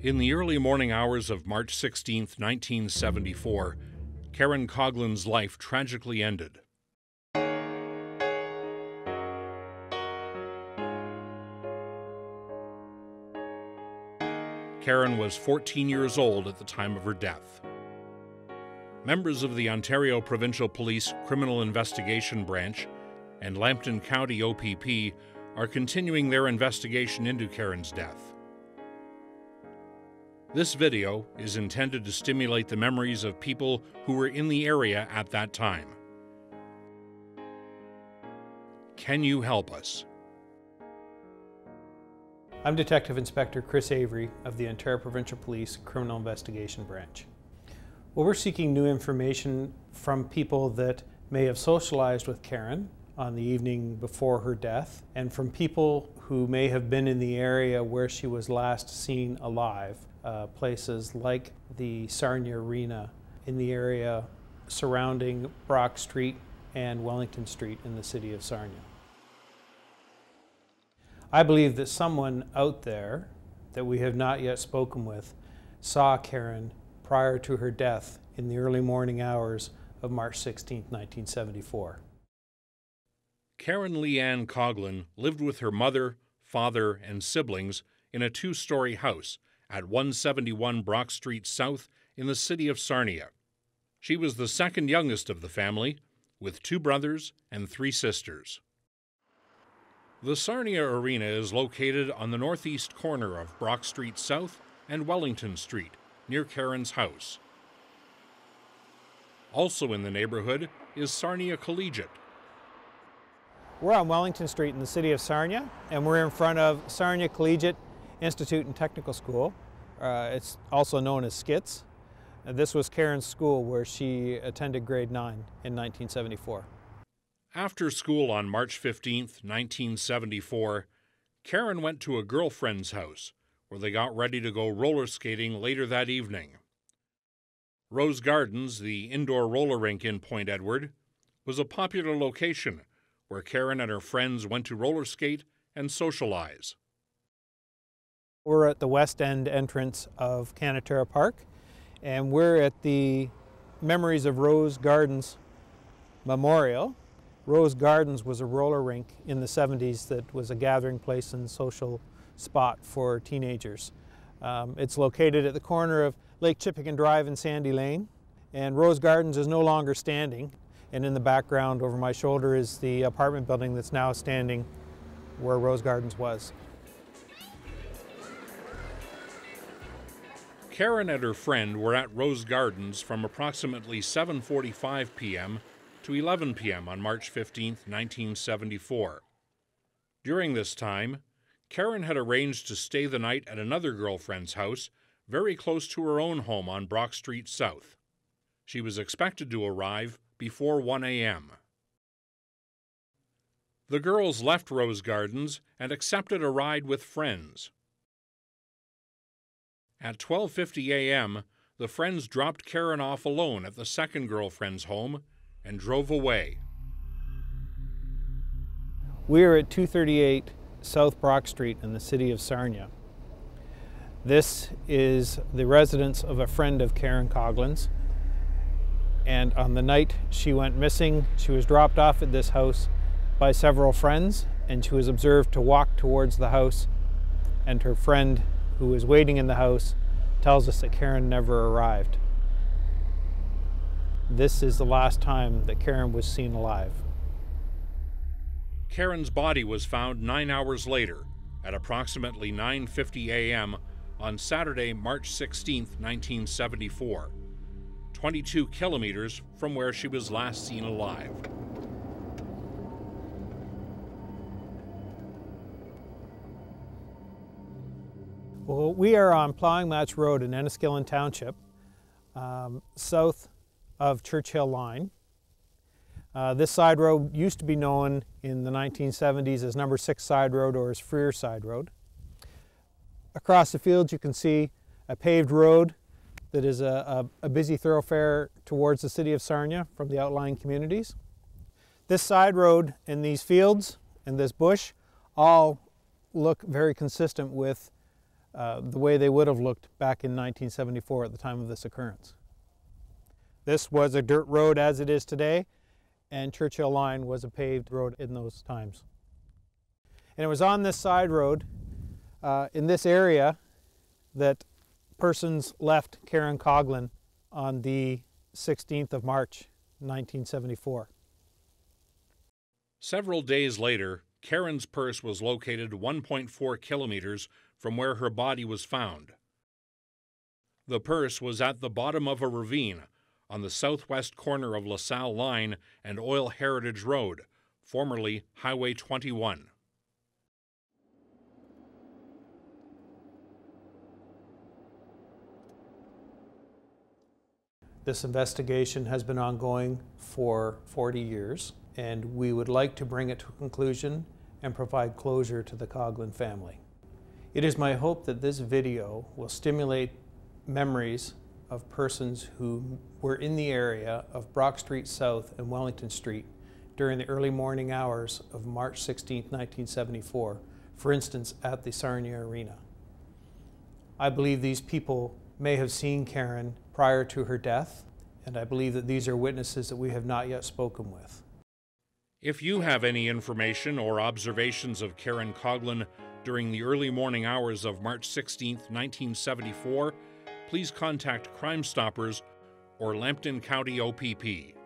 In the early morning hours of March 16, 1974, Karen Caughlin's life tragically ended. Karen was 14 years old at the time of her death. Members of the Ontario Provincial Police Criminal Investigation Branch and Lambton County OPP are continuing their investigation into Karen's death. This video is intended to stimulate the memories of people who were in the area at that time. Can you help us? I'm Detective Inspector Chris Avery of the Ontario Provincial Police Criminal Investigation Branch. Well, we're seeking new information from people that may have socialized with Karen on the evening before her death, and from people who may have been in the area where she was last seen alive, places like the Sarnia Arena in the area surrounding Brock Street and Wellington Street in the city of Sarnia. I believe that someone out there that we have not yet spoken with saw Karen prior to her death in the early morning hours of March 16, 1974. Karen Leanne Caughlin lived with her mother, father, and siblings in a two-story house at 171 Brock Street South in the city of Sarnia. She was the second youngest of the family, with 2 brothers and 3 sisters. The Sarnia Arena is located on the northeast corner of Brock Street South and Wellington Street, near Karen's house. Also in the neighborhood is Sarnia Collegiate. We're on Wellington Street in the city of Sarnia, and we're in front of Sarnia Collegiate Institute and Technical School. It's also known as SCITS. This was Karen's school where she attended grade 9 in 1974. After school on March 15, 1974, Karen went to a girlfriend's house where they got ready to go roller skating later that evening. Rose Gardens, the indoor roller rink in Point Edward, was a popular location where Karen and her friends went to roller skate and socialize. We're at the west end entrance of Canatera Park, and we're at the Memories of Rose Gardens Memorial. Rose Gardens was a roller rink in the 70s that was a gathering place and social spot for teenagers. It's located at the corner of Lake Chippewa Drive and Sandy Lane, and Rose Gardens is no longer standing, and in the background over my shoulder is the apartment building that's now standing where Rose Gardens was. Karen and her friend were at Rose Gardens from approximately 7:45 p.m. to 11 p.m. on March 15, 1974. During this time, Karen had arranged to stay the night at another girlfriend's house very close to her own home on Brock Street South. She was expected to arrive before 1 a.m. The girls left Rose Gardens and accepted a ride with friends. At 12:50 a.m., the friends dropped Karen off alone at the second girlfriend's home and drove away. We are at 238 South Brock Street in the city of Sarnia. This is the residence of a friend of Karen Caughlin's, and on the night she went missing, she was dropped off at this house by several friends, and she was observed to walk towards the house, and her friend, who was waiting in the house, tells us that Karen never arrived. This is the last time that Karen was seen alive. Karen's body was found 9 hours later at approximately 9:50 a.m. on Saturday, March 16, 1974, 22 kilometers from where she was last seen alive. Well, we are on Plowing Match Road in Enniskillen Township, south of Churchill Line. This side road used to be known in the 1970s as Number 6 Side Road or as Freer Side Road. Across the fields you can see a paved road that is a busy thoroughfare towards the city of Sarnia from the outlying communities. This side road and these fields and this bush all look very consistent with the way they would have looked back in 1974 at the time of this occurrence. This was a dirt road as it is today, and Churchill Line was a paved road in those times. And it was on this side road, in this area, that persons left Karen Caughlin on the 16th of March, 1974. Several days later, Karen's purse was located 1.4 kilometers from where her body was found. The purse was at the bottom of a ravine on the southwest corner of LaSalle Line and Oil Heritage Road, formerly Highway 21. This investigation has been ongoing for 40 years, and we would like to bring it to a conclusion and provide closure to the Caughlin family. It is my hope that this video will stimulate memories of persons who were in the area of Brock Street South and Wellington Street during the early morning hours of March 16, 1974, for instance, at the Sarnia Arena. I believe these people may have seen Karen prior to her death, and I believe that these are witnesses that we have not yet spoken with. If you have any information or observations of Karen Caughlin during the early morning hours of March 16, 1974, please contact Crime Stoppers or Lambton County OPP.